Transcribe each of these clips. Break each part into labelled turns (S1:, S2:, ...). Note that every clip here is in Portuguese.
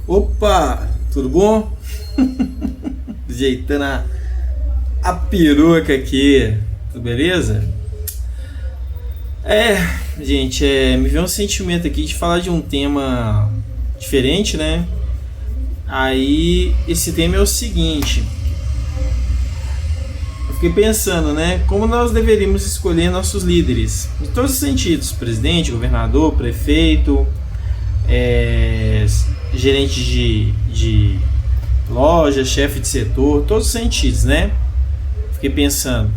S1: Opa, tudo bom? Ajeitando a peruca aqui, tudo beleza? É, gente, me veio um sentimento aqui de falar de um tema diferente, né? Aí, esse tema é o seguinte: eu fiquei pensando, né? Como nós deveríamos escolher nossos líderes, em todos os sentidos: presidente, governador, prefeito, é, gerente de loja, chefe de setor, todos os sentidos, né? Fiquei pensando.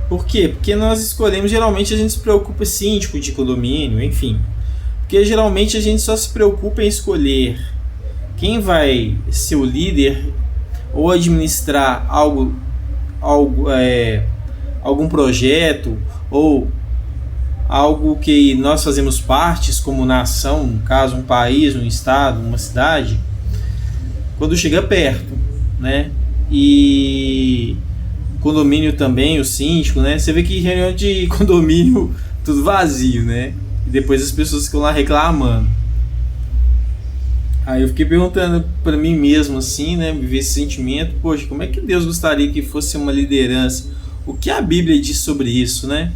S1: Por quê? Porque nós escolhemos, geralmente a gente se preocupa síndico de condomínio, enfim. Porque geralmente a gente só se preocupa em escolher quem vai ser o líder ou administrar algum projeto ou algo que nós fazemos partes como nação, no caso um país, um estado, uma cidade, quando chega perto, né? E condomínio também, o síndico, né? Você vê que reunião de condomínio tudo vazio, né? E depois as pessoas ficam lá reclamando. Aí eu fiquei perguntando para mim mesmo assim, né? Me ver esse sentimento, poxa, como é que Deus gostaria que fosse uma liderança? O que a Bíblia diz sobre isso, né?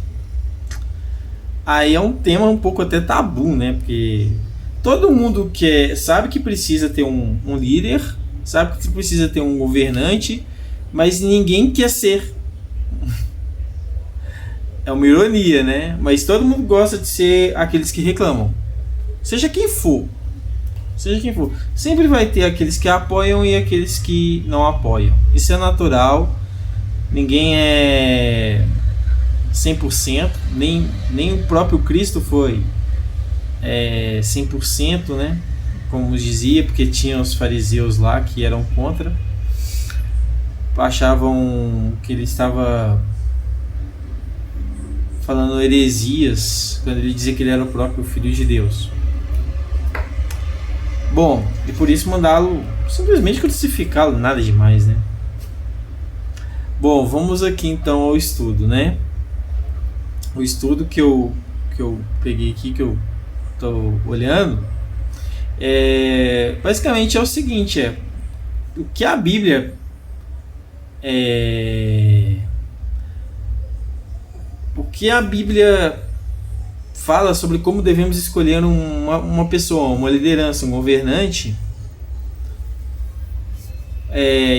S1: Aí é um tema um pouco até tabu, né? Porque todo mundo sabe que precisa ter um líder, sabe que precisa ter um governante, mas ninguém quer ser. É uma ironia, né? Mas todo mundo gosta de ser aqueles que reclamam. Seja quem for. Seja quem for. Sempre vai ter aqueles que apoiam e aqueles que não apoiam. Isso é natural. Ninguém é 100%. Nem o próprio Cristo foi 100%, né? Como dizia, porque tinha os fariseus lá que eram contra. Achavam que ele estava falando heresias quando ele dizia que ele era o próprio Filho de Deus. Bom, e por isso mandá-lo simplesmente crucificá-lo, nada demais, né? Bom, vamos aqui então ao estudo, né? O estudo que eu peguei aqui, que eu estou olhando, basicamente é o seguinte: o que a Bíblia o que a Bíblia fala sobre como devemos escolher uma pessoa, uma liderança, um governante,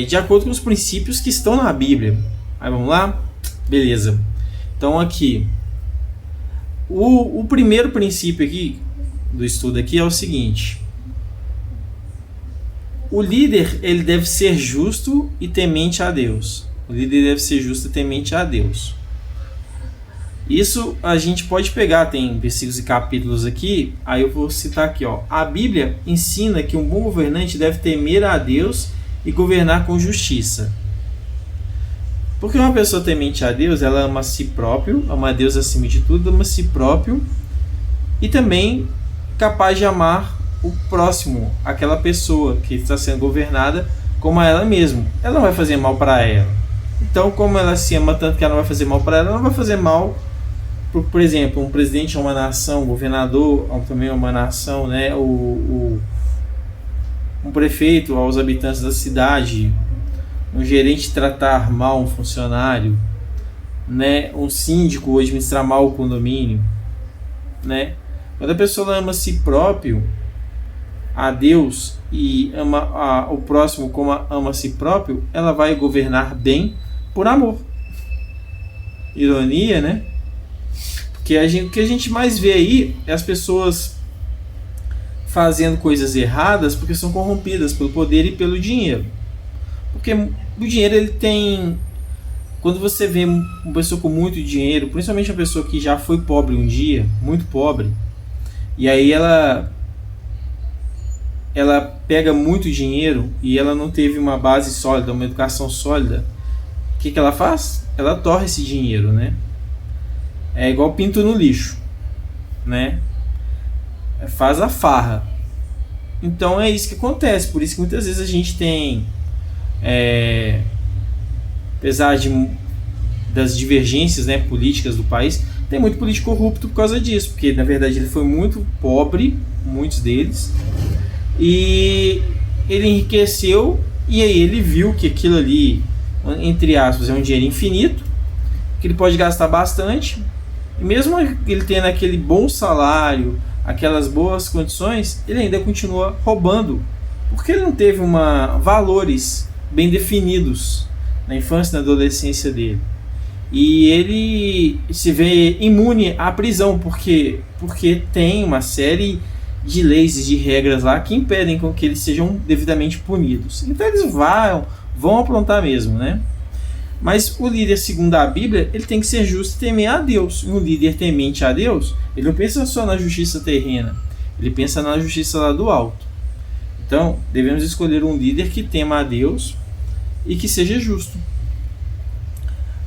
S1: de acordo com os princípios que estão na Bíblia. Aí vamos lá? Beleza. Então aqui, o primeiro princípio aqui do estudo aqui é o seguinte: o líder, ele deve ser justo e temente a Deus. O líder deve ser justo e temente a Deus. Isso a gente pode pegar, tem versículos e capítulos aqui. Aí eu vou citar aqui, ó. A Bíblia ensina que um bom governante deve temer a Deus e governar com justiça. Porque uma pessoa temente a Deus, ela ama a si próprio, ama a Deus acima de tudo, ama a si próprio e também capaz de amar o próximo, aquela pessoa que está sendo governada, como a ela mesma. Ela não vai fazer mal para ela. Então, como ela se ama tanto que ela não vai fazer mal para ela, ela não vai fazer mal, por exemplo, um presidente é uma nação, um governador também é uma nação, né? Um prefeito aos habitantes da cidade, um gerente tratar mal um funcionário, né? Um síndico administrar mal o condomínio, né? Quando a pessoa ama a si próprio, a Deus, e ama o próximo como ama a si próprio, ela vai governar bem por amor. Ironia, né? Porque o que a gente mais vê aí é as pessoas fazendo coisas erradas porque são corrompidas pelo poder e pelo dinheiro. Porque o dinheiro, ele tem... Quando você vê uma pessoa com muito dinheiro, principalmente uma pessoa que já foi pobre um dia, muito pobre, e aí ela pega muito dinheiro e ela não teve uma base sólida, uma educação sólida, o que ela faz? Ela torra esse dinheiro, né? É igual pinto no lixo, né? Faz a farra. Então é isso que acontece. Por isso que muitas vezes a gente tem, apesar das divergências, né, políticas do país, tem muito político corrupto por causa disso, porque na verdade ele foi muito pobre, muitos deles, e ele enriqueceu, e aí ele viu que aquilo ali, entre aspas, é um dinheiro infinito, que ele pode gastar bastante, e mesmo ele tendo aquele bom salário, aquelas boas condições, ele ainda continua roubando, porque ele não teve valores bem definidos na infância e na adolescência dele. E ele se vê imune à prisão, porque tem uma série de leis e de regras lá que impedem com que eles sejam devidamente punidos. Então eles vão aprontar mesmo, né? Mas o líder, segundo a Bíblia, ele tem que ser justo e temer a Deus. E um líder temente a Deus, ele não pensa só na justiça terrena, ele pensa na justiça lá do alto. Então, devemos escolher um líder que tema a Deus e que seja justo.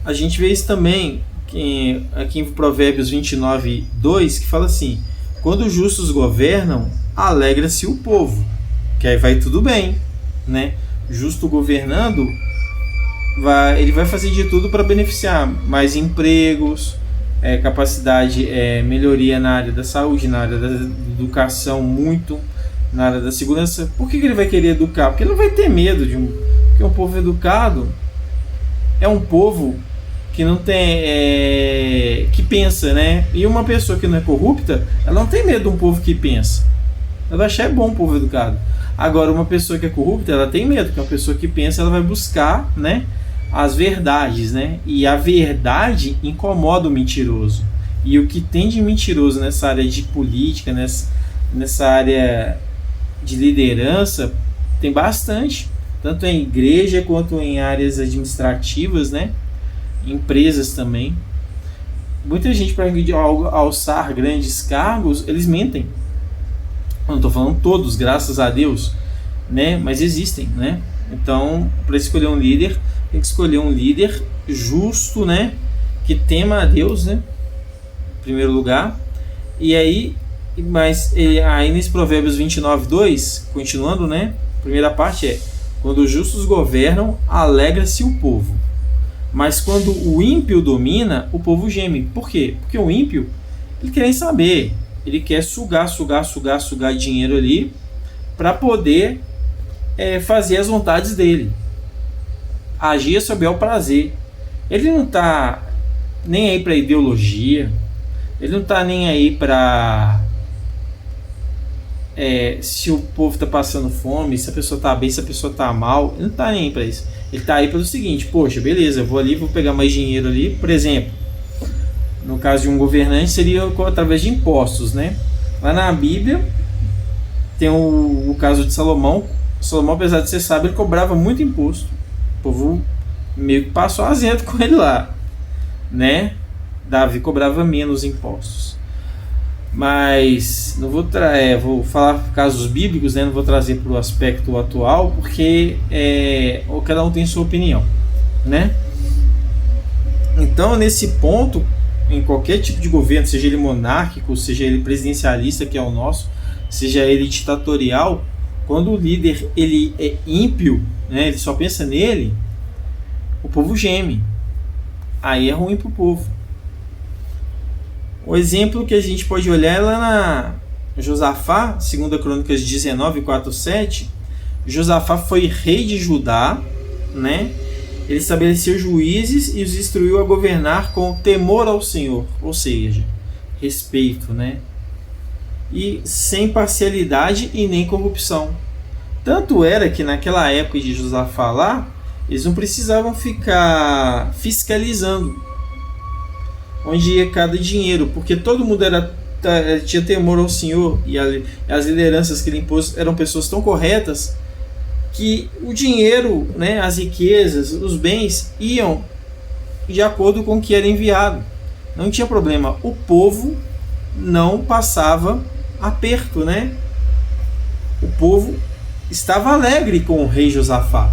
S1: A gente vê isso também aqui em Provérbios 29, 2, que fala assim: quando os justos governam, alegra-se o povo. Que aí vai tudo bem, né? Justo governando, ele vai fazer de tudo para beneficiar mais empregos, capacidade, melhoria na área da saúde, na área da educação, muito na área da segurança. Por que ele vai querer educar? Porque ele não vai ter medo porque um povo educado é um povo que não tem, que pensa, né? E uma pessoa que não é corrupta, ela não tem medo de um povo que pensa. Ela vai achar bom um povo educado. Agora, uma pessoa que é corrupta, ela tem medo, porque uma pessoa que pensa, ela vai buscar, né, as verdades, né? E a verdade incomoda o mentiroso. E o que tem de mentiroso nessa área de política, nessa área de liderança, tem bastante, tanto em igreja quanto em áreas administrativas, né? Empresas também. Muita gente, para alçar grandes cargos, eles mentem. Eu não estou falando todos, graças a Deus, né? Mas existem, né? Então, para escolher um líder, tem que escolher um líder justo, né? Que tema a Deus, né? Em primeiro lugar. E aí, aí nesse Provérbios 29, 2, continuando, né? A primeira parte é: quando os justos governam, alegra-se o povo. Mas quando o ímpio domina, o povo geme. Por quê? Porque o ímpio, ele quer saber. Ele quer sugar dinheiro ali para poder fazer as vontades dele. Agir sob o prazer. Ele não está nem aí para ideologia. Ele não está nem aí para se o povo está passando fome, se a pessoa está bem, se a pessoa está mal. Ele não está nem aí para isso. Ele está aí pelo seguinte: poxa, beleza, eu vou ali, vou pegar mais dinheiro ali. Por exemplo, no caso de um governante, seria através de impostos, né? Lá na Bíblia tem o caso de Salomão. Salomão, apesar de ser sábio, ele cobrava muito imposto. O povo meio que passou azento com ele lá, né? Davi cobrava menos impostos. Mas não vou falar casos bíblicos, né? Não vou trazer para o aspecto atual, porque cada um tem sua opinião, né? Então, nesse ponto, em qualquer tipo de governo, seja ele monárquico, seja ele presidencialista, que é o nosso, seja ele ditatorial, quando o líder ele é ímpio, né? Ele só pensa nele, o povo geme. Aí é ruim para o povo. O exemplo que a gente pode olhar é lá na Josafá, 2 Crônicas 19, 4, 7. Josafá foi rei de Judá, né? Ele estabeleceu juízes e os instruiu a governar com temor ao Senhor, ou seja, respeito, né? E sem parcialidade e nem corrupção. Tanto era que naquela época de Josafá lá, eles não precisavam ficar fiscalizando onde ia cada dinheiro, porque todo mundo tinha temor ao Senhor, e as lideranças que ele impôs eram pessoas tão corretas que o dinheiro, né, as riquezas, os bens iam de acordo com o que era enviado. Não tinha problema. O povo não passava aperto, né? O povo estava alegre com o rei Josafá.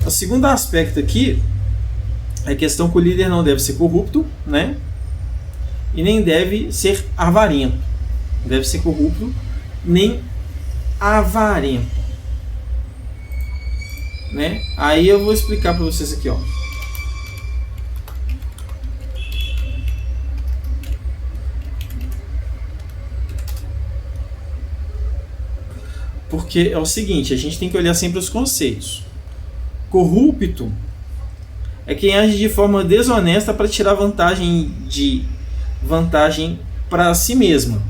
S1: O segundo aspecto aqui é a questão que o líder não deve ser corrupto, né? E nem deve ser avarento. Não deve ser corrupto, nem avarento, né? Aí eu vou explicar para vocês aqui, ó. Porque é o seguinte, a gente tem que olhar sempre os conceitos. Corrupto é quem age de forma desonesta para tirar vantagem para si mesmo.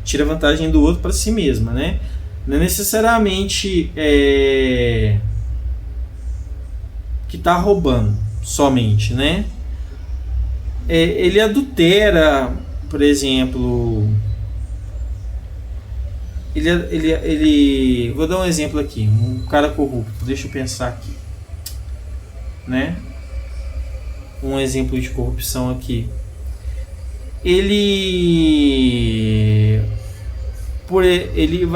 S1: Tira vantagem do outro para si mesma, né? Não é necessariamente que está roubando somente, né? Ele adultera, por exemplo, vou dar um exemplo aqui, um cara corrupto, deixa eu pensar aqui, né? Um exemplo de corrupção aqui. Ele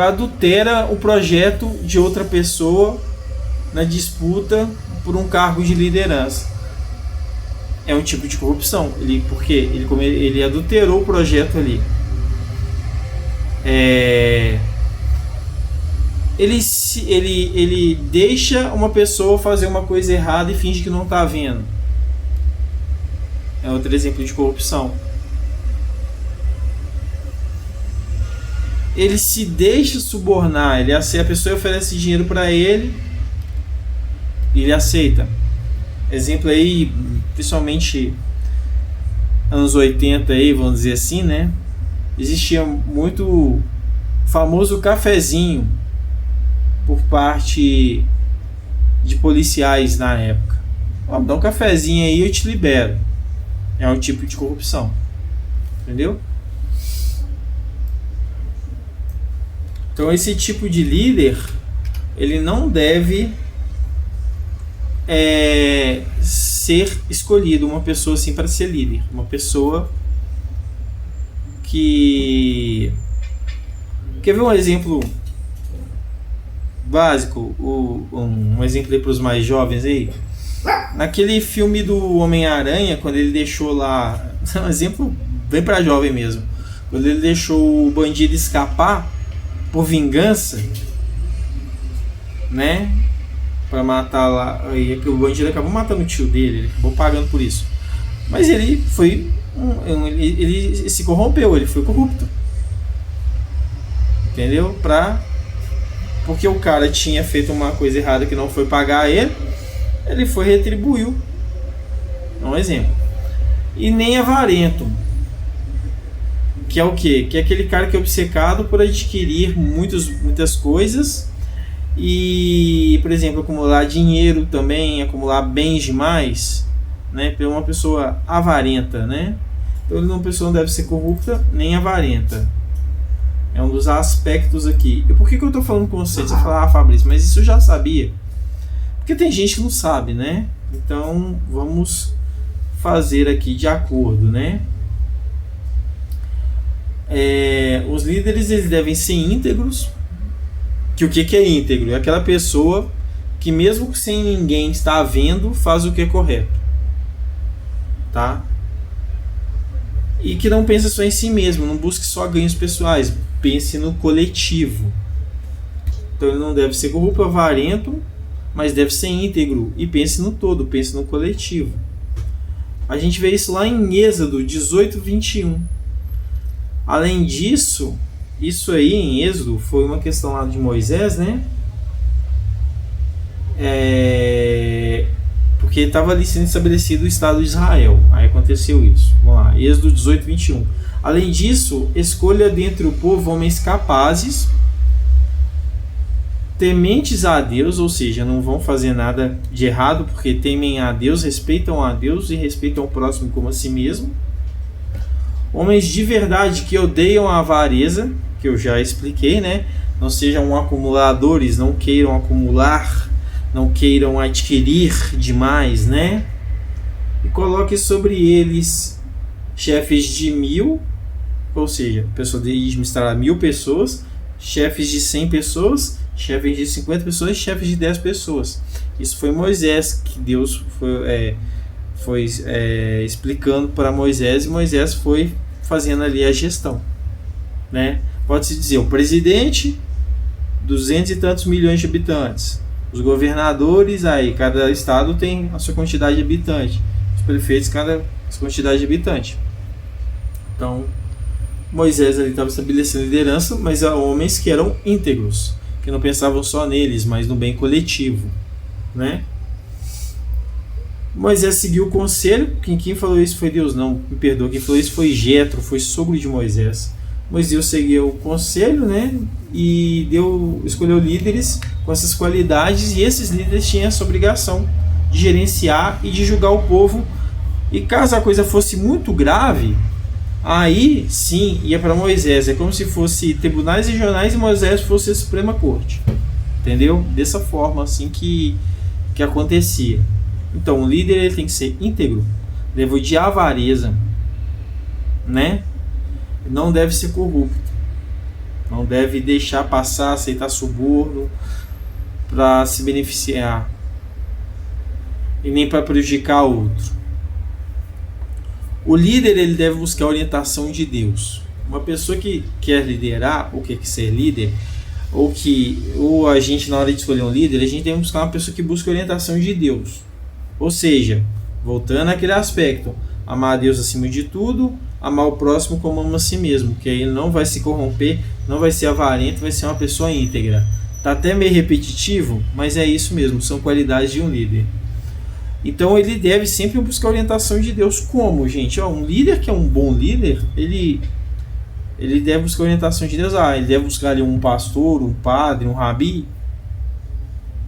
S1: adultera o projeto de outra pessoa na disputa por um cargo de liderança. É um tipo de corrupção. Porque ele adulterou o projeto ali. Ele deixa uma pessoa fazer uma coisa errada e finge que não está vendo. É outro exemplo de corrupção. Ele se deixa subornar. A pessoa oferece dinheiro para ele e ele aceita. Exemplo aí, principalmente anos 80 aí, vamos dizer assim, né? Existia muito famoso cafezinho por parte de policiais na época. Dá um cafezinho aí, eu te libero. É um tipo de corrupção. Entendeu? Então esse tipo de líder, ele não deve ser escolhido, uma pessoa assim para ser líder. Uma pessoa que... Quer ver um exemplo básico? Um exemplo aí para os mais jovens aí? Naquele filme do Homem-Aranha, quando ele deixou lá... Um exemplo bem para jovem mesmo. Quando ele deixou o bandido escapar por vingança, né? Pra matar lá. E o bandido acabou matando o tio dele, ele acabou pagando por isso. Mas ele foi. Ele se corrompeu, ele foi corrupto. Entendeu? Porque o cara tinha feito uma coisa errada que não foi pagar ele foi e retribuiu. É um exemplo. E nem avarento. Que é o quê? Que é aquele cara que é obcecado por adquirir muitas coisas e, por exemplo, acumular dinheiro também, acumular bens demais, né? Para uma pessoa avarenta, né? Então uma pessoa não deve ser corrupta nem avarenta. É um dos aspectos aqui. E por que eu estou falando com você? Você vai falar, Fabrício, mas isso eu já sabia. Porque tem gente que não sabe, né? Então vamos fazer aqui de acordo, né? Os líderes, eles devem ser íntegros. Que o que é íntegro? É aquela pessoa que mesmo sem ninguém estar vendo, faz o que é correto, tá? E que não pensa só em si mesmo, não busque só ganhos pessoais, pense no coletivo. Então ele não deve ser corrupto, avarento, mas deve ser íntegro e pense no todo, pense no coletivo. A gente vê isso lá em Êxodo 18, 21. Além disso, isso aí em Êxodo foi uma questão lá de Moisés, né? Porque estava ali sendo estabelecido o Estado de Israel. Aí aconteceu isso. Vamos lá, Êxodo 18, 21. Além disso, escolha dentre o povo homens capazes, tementes a Deus, ou seja, não vão fazer nada de errado, porque temem a Deus, respeitam a Deus e respeitam o próximo como a si mesmo. Homens de verdade que odeiam a avareza, que eu já expliquei, né? Não sejam acumuladores, não queiram acumular, não queiram adquirir demais, né? E coloque sobre eles chefes de 1000, ou seja, pessoa de administrar 1000 pessoas, chefes de 100 pessoas, chefes de 50 pessoas e chefes de 10 pessoas. Isso foi Moisés, que Deus foi explicando para Moisés, e Moisés foi fazendo ali a gestão, né? Pode-se dizer, o presidente, 200 e tantos milhões de habitantes, os governadores, aí cada estado tem a sua quantidade de habitantes, os prefeitos, cada quantidade de habitantes. Então Moisés ali estava estabelecendo liderança, mas homens que eram íntegros, que não pensavam só neles, mas no bem coletivo, né? Moisés seguiu o conselho. Quem falou isso foi Deus, não, me perdoa. Quem falou isso foi Jetro, foi sogro de Moisés. Moisés seguiu o conselho, né? E escolheu líderes com essas qualidades, e esses líderes tinham essa obrigação de gerenciar e de julgar o povo. E caso a coisa fosse muito grave, aí sim ia para Moisés. É como se fosse tribunais regionais e Moisés fosse a Suprema Corte. Entendeu? Dessa forma assim que acontecia. Então o líder ele tem que ser íntegro, deve odiar a avareza, né? Não deve ser corrupto, não deve deixar passar, aceitar suborno para se beneficiar e nem para prejudicar o outro. O líder ele deve buscar a orientação de Deus. Uma pessoa que quer liderar ou quer ser líder, ou a gente na hora de escolher um líder, a gente tem que buscar uma pessoa que busca a orientação de Deus. Ou seja, voltando àquele aspecto, amar a Deus acima de tudo, amar o próximo como ama a si mesmo, que aí ele não vai se corromper, não vai ser avarento, vai ser uma pessoa íntegra. Tá até meio repetitivo, mas é isso mesmo, são qualidades de um líder. Então ele deve sempre buscar a orientação de Deus. Como, gente? Um líder que é um bom líder, ele deve buscar a orientação de Deus. Ele deve buscar ali um pastor, um padre, um rabi.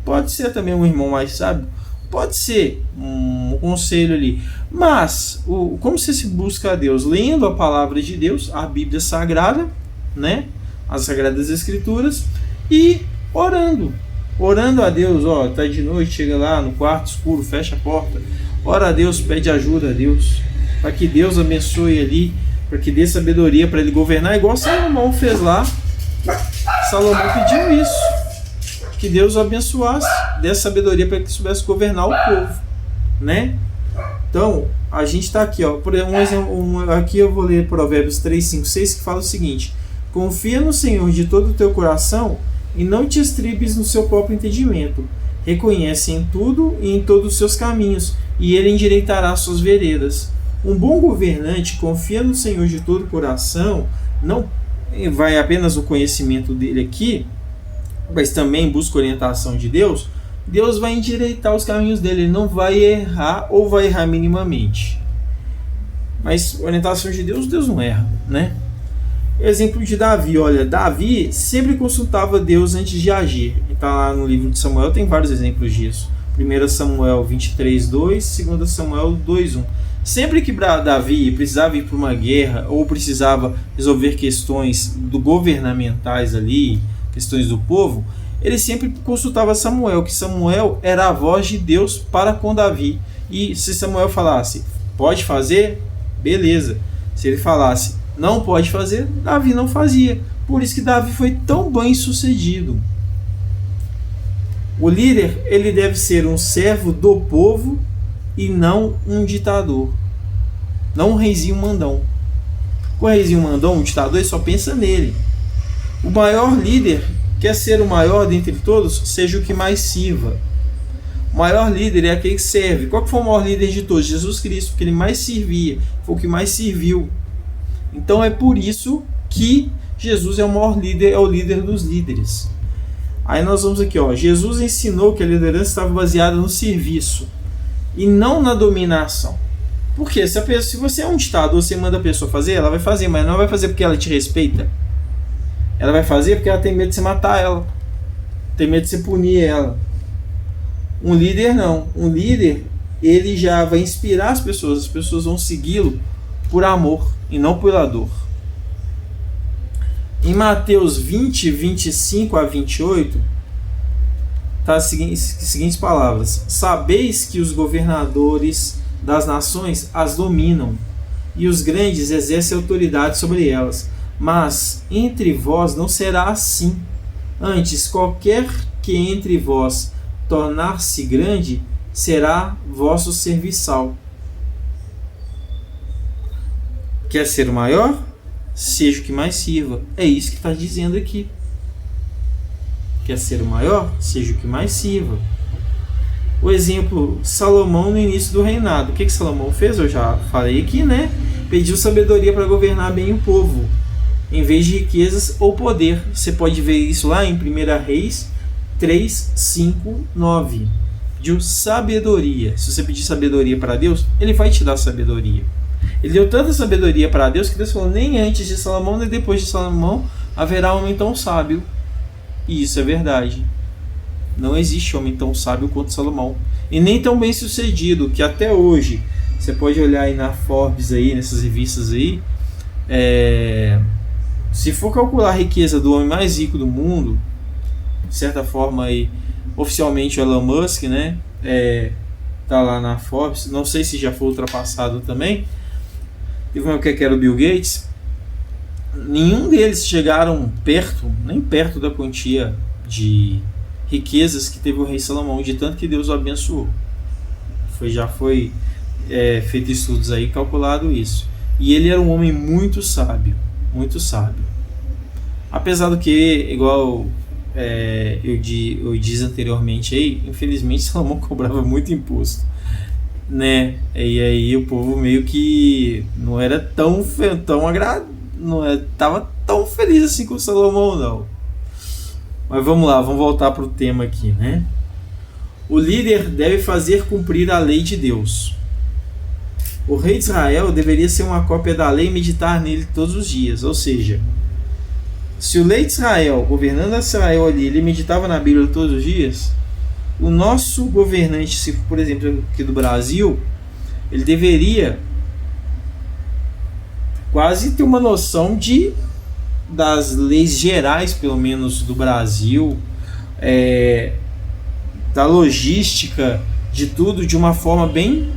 S1: Pode ser também um irmão mais sábio. Pode ser um conselho ali. Mas, como você se busca a Deus? Lendo a palavra de Deus, a Bíblia Sagrada, né? As Sagradas Escrituras, e orando. Orando a Deus, tá de noite, chega lá no quarto escuro, fecha a porta, ora a Deus, pede ajuda a Deus, para que Deus abençoe ali, para que dê sabedoria para ele governar, igual Salomão fez lá. Salomão pediu isso, que Deus o abençoasse, desse sabedoria para que soubesse governar o povo, né? Então, a gente está aqui, por exemplo, aqui eu vou ler Provérbios 3, 5, 6, que fala o seguinte: confia no Senhor de todo o teu coração e não te estribes no seu próprio entendimento. Reconhece em tudo e em todos os seus caminhos, e ele endireitará as suas veredas. Um bom governante confia no Senhor de todo o coração, não vai apenas no conhecimento dele aqui, mas também busca orientação de Deus. Deus vai endireitar os caminhos dele, ele não vai errar ou vai errar minimamente. Mas orientação de Deus, Deus não erra, né? Exemplo de Davi, olha, Davi sempre consultava Deus antes de agir. Está lá no livro de Samuel, tem vários exemplos disso. 1 Samuel 23, 2, 2 Samuel 2, 1. Sempre que Davi precisava ir para uma guerra ou precisava resolver questões governamentais ali, questões do povo, ele sempre consultava Samuel, que Samuel era a voz de Deus para com Davi. E se Samuel falasse, pode fazer, beleza. Se ele falasse, não pode fazer, Davi não fazia. Por isso que Davi foi tão bem sucedido. O líder, ele deve ser um servo do povo e não um ditador. Não um reizinho mandão. O reizinho mandão, um ditador, ele só pensa nele. O maior líder quer ser o maior dentre todos, seja o que mais sirva. O maior líder é aquele que serve. Qual que foi o maior líder de todos? Jesus Cristo, porque ele mais servia, foi o que mais serviu. Então é por isso que Jesus é o maior líder, é o líder dos líderes. Aí nós vamos aqui, Jesus ensinou que a liderança estava baseada no serviço e não na dominação. Por quê? Se você é um ditador, você manda a pessoa fazer, ela vai fazer, mas não vai fazer porque ela te respeita. Ela vai fazer porque ela tem medo de você matar ela, tem medo de você punir ela. Um líder não. Um líder, ele já vai inspirar as pessoas vão segui-lo por amor e não pela dor. Em Mateus 20, 25 a 28, tá as seguintes palavras: sabeis que os governadores das nações as dominam, e os grandes exercem autoridade sobre elas. Mas entre vós não será assim. Antes, qualquer que entre vós tornar-se grande, será vosso serviçal. Quer ser o maior? Seja o que mais sirva. É isso que está dizendo aqui. Quer ser o maior? Seja o que mais sirva. O exemplo, Salomão no início do reinado. O que Salomão fez? Eu já falei aqui, né? Pediu sabedoria para governar bem o povo. em vez de riquezas ou poder. Você pode ver isso lá em 1 Reis 3, 5, 9. De sabedoria. Se você pedir sabedoria para Deus, Ele vai te dar sabedoria. Ele deu tanta sabedoria para Deus que Deus falou: nem antes de Salomão, nem depois de Salomão haverá homem tão sábio. E isso é verdade. Não existe homem tão sábio quanto Salomão. E nem tão bem sucedido, que até hoje, você pode olhar aí na Forbes, aí, nessas revistas aí, se for calcular a riqueza do homem mais rico do mundo, de certa forma aí, oficialmente o Elon Musk, né, tá lá na Forbes, não sei se já foi ultrapassado também. Teve uma que era o Bill Gates. Nenhum deles chegaram perto, nem perto da quantia de riquezas que teve o rei Salomão, de tanto que Deus o abençoou. Já foi feito estudos aí, calculado isso. E ele era um homem muito sábio, muito sábio. Apesar do que, igual eu disse anteriormente aí, infelizmente Salomão cobrava muito imposto, né? E aí o povo meio que não era tão tava tão feliz assim com Salomão, não. Mas vamos lá, vamos voltar para o tema aqui, né? O líder deve fazer cumprir a lei de Deus. O rei de Israel deveria ser uma cópia da lei e meditar nele todos os dias. Ou seja, se o rei de Israel, governando Israel ali, ele meditava na Bíblia todos os dias, o nosso governante, se por exemplo aqui do Brasil, ele deveria quase ter uma noção das leis gerais, pelo menos do Brasil, da logística, de tudo, de uma forma bem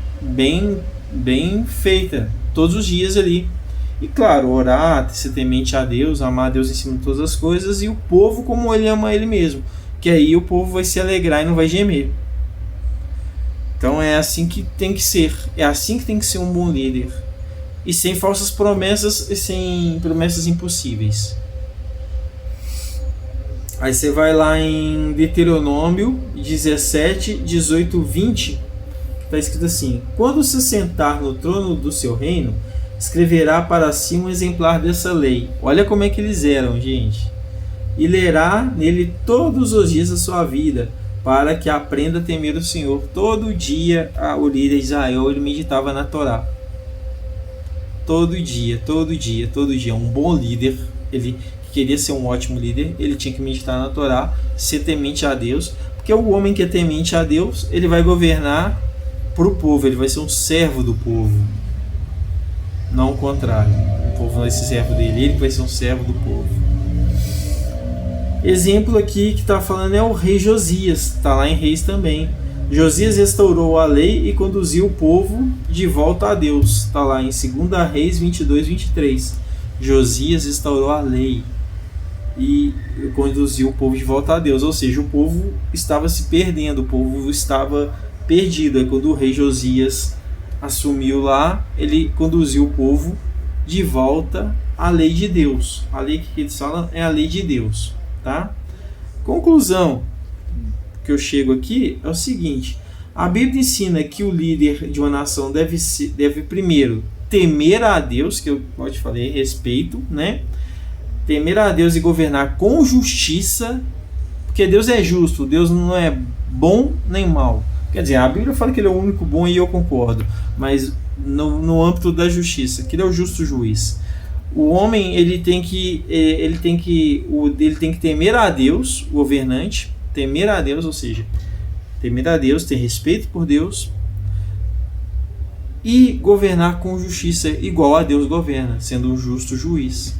S1: feita, todos os dias ali. E claro, orar, ser temente a Deus, amar a Deus em cima de todas as coisas, e o povo como ele ama ele mesmo, que aí o povo vai se alegrar e não vai gemer. Então é assim que tem que ser, um bom líder. E sem falsas promessas e sem promessas impossíveis. Aí você vai lá em Deuteronômio 17, 18, 20, está escrito assim: quando se sentar no trono do seu reino, escreverá para si um exemplar dessa lei. Olha como é que eles eram, gente. E lerá nele todos os dias da sua vida, para que aprenda a temer o Senhor. Todo dia o líder de Israel ele meditava na Torá. Todo dia. Um bom líder, ele queria ser um ótimo líder, ele tinha que meditar na Torá, ser temente a Deus, porque o homem que é temente a Deus, ele vai governar para o povo, ele vai ser um servo do povo, não o contrário. O povo não vai ser servo dele, ele vai ser um servo do povo. Exemplo aqui que está falando é o rei Josias, está lá em Reis também. Josias restaurou a lei e conduziu o povo de volta a Deus. Está lá em 2 Reis 22, 23. Josias restaurou a lei e conduziu o povo de volta a Deus. Ou seja, o povo estava se perdendo, o povo estava perdido. Aí quando o rei Josias assumiu lá, ele conduziu o povo de volta à lei de Deus. A lei que eles falam é a lei de Deus. Tá? Conclusão que eu chego aqui é o seguinte: a Bíblia ensina que o líder de uma nação deve primeiro temer a Deus, que eu te falei, respeito, né? Temer a Deus e governar com justiça, porque Deus é justo, Deus não é bom nem mal. Quer dizer, a Bíblia fala que ele é o único bom e eu concordo, mas no âmbito da justiça, que ele é o justo juiz. O homem ele tem que temer a Deus, o governante, temer a Deus, ou seja, temer a Deus, ter respeito por Deus e governar com justiça igual a Deus governa, sendo um justo juiz.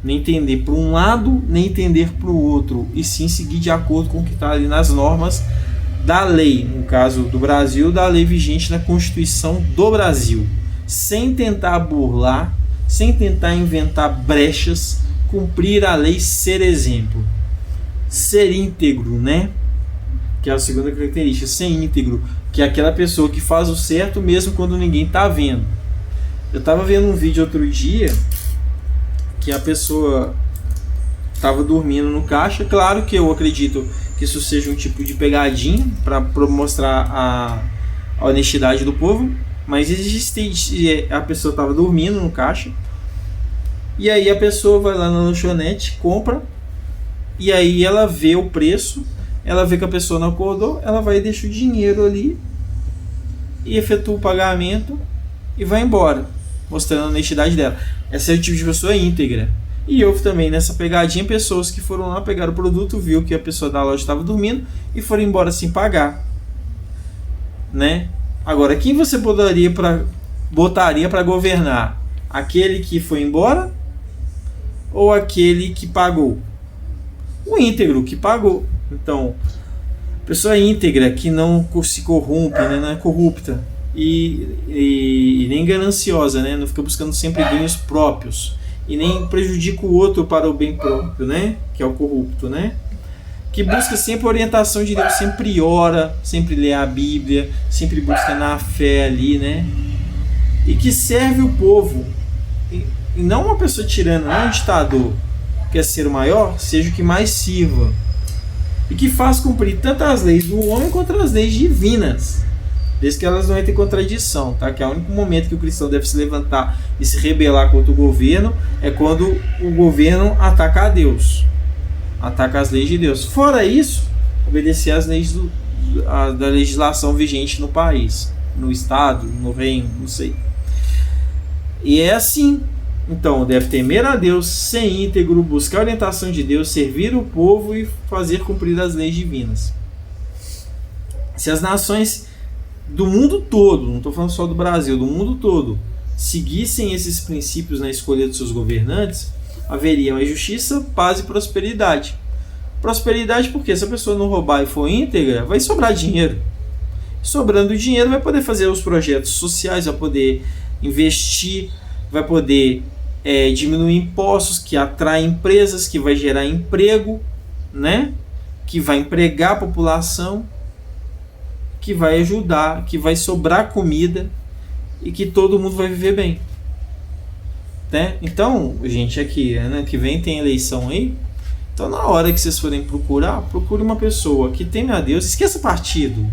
S1: Nem entender para um lado, nem entender para o outro, e sim seguir de acordo com o que está ali nas normas da lei, no caso do Brasil, da lei vigente na Constituição do Brasil, sem tentar burlar, sem tentar inventar brechas, cumprir a lei, ser exemplo. Ser íntegro, né? Que é a segunda característica, ser íntegro, que é aquela pessoa que faz o certo mesmo quando ninguém está vendo. Eu estava vendo um vídeo outro dia que a pessoa estava dormindo no caixa. Claro que eu acredito que isso seja um tipo de pegadinha para mostrar a honestidade do povo, mas a pessoa estava dormindo no caixa E aí a pessoa vai lá na lanchonete, compra, e aí ela vê o preço, ela vê que a pessoa não acordou, ela vai e deixa o dinheiro ali e efetua o pagamento e vai embora, mostrando a honestidade dela. Essa é o tipo de pessoa íntegra. E houve também nessa pegadinha pessoas que foram lá, pegaram o produto, viu que a pessoa da loja estava dormindo e foram embora sem pagar, né? Agora, quem você botaria para governar? Aquele que foi embora ou aquele que pagou? O íntegro que pagou. Então, pessoa íntegra que não se corrompe, né? Não é corrupta e nem gananciosa, né? Não fica buscando sempre ganhos próprios e nem prejudica o outro para o bem próprio, né? Que é o corrupto, né? Que busca sempre a orientação de Deus, sempre ora, sempre lê a Bíblia, sempre busca na fé ali, né? E que serve o povo, e não uma pessoa tirana, não um ditador, que quer ser o maior, seja o que mais sirva. E que faz cumprir tanto as leis do homem quanto as leis divinas, desde que elas não entrem em contradição, tá? Que é o único momento que o cristão deve se levantar e se rebelar contra o governo é quando o governo ataca a Deus, ataca as leis de Deus. Fora isso, obedecer às leis da legislação vigente no país, no estado, no reino, não sei. E é assim. Então, deve temer a Deus, ser íntegro, buscar a orientação de Deus, servir o povo e fazer cumprir as leis divinas. Se as nações do mundo todo, não estou falando só do Brasil, do mundo todo, seguissem esses princípios na escolha dos seus governantes, haveria mais justiça, paz e prosperidade. Prosperidade porque se a pessoa não roubar e for íntegra, vai sobrar dinheiro. Sobrando dinheiro, vai poder fazer os projetos sociais, vai poder investir, vai poder diminuir impostos, que atrai empresas, que vai gerar emprego, né? Que vai empregar a população, que vai ajudar, que vai sobrar comida e que todo mundo vai viver bem, né? Então, gente, aqui, ano que vem tem eleição aí. Então, na hora que vocês forem procurar, procure uma pessoa que teme a Deus. Esqueça partido,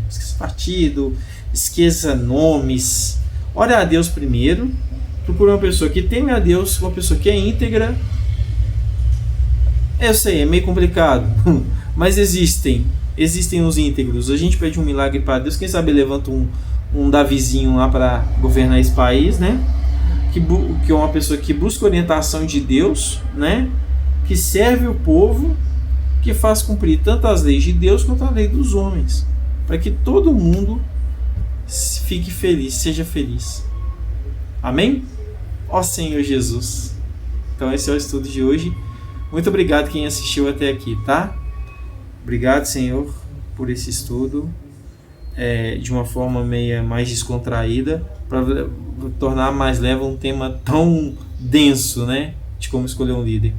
S1: esqueça nomes. Ore a Deus primeiro. Procure uma pessoa que teme a Deus, uma pessoa que é íntegra. Eu sei, é meio complicado, mas existem os íntegros. A gente pede um milagre para Deus. Quem sabe levanta um Davizinho lá para governar esse país, né? Que é uma pessoa que busca orientação de Deus, né? Que serve o povo, que faz cumprir tanto as leis de Deus quanto a lei dos homens, para que todo mundo fique feliz, seja feliz. Amém? Ó Senhor Jesus. Então esse é o estudo de hoje. Muito obrigado quem assistiu até aqui, tá? Obrigado, Senhor, por esse estudo de uma forma meio mais descontraída, para tornar mais leve um tema tão denso, né? De como escolher um líder.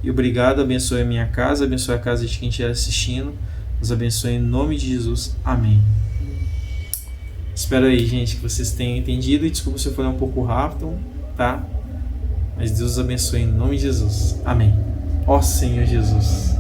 S1: E obrigado, abençoe a minha casa, abençoe a casa de quem estiver assistindo. Nos abençoe em nome de Jesus. Amém. Espero aí, gente, que vocês tenham entendido. E desculpa se eu falei um pouco rápido, tá? Mas Deus os abençoe em nome de Jesus. Amém. Ó Senhor Jesus.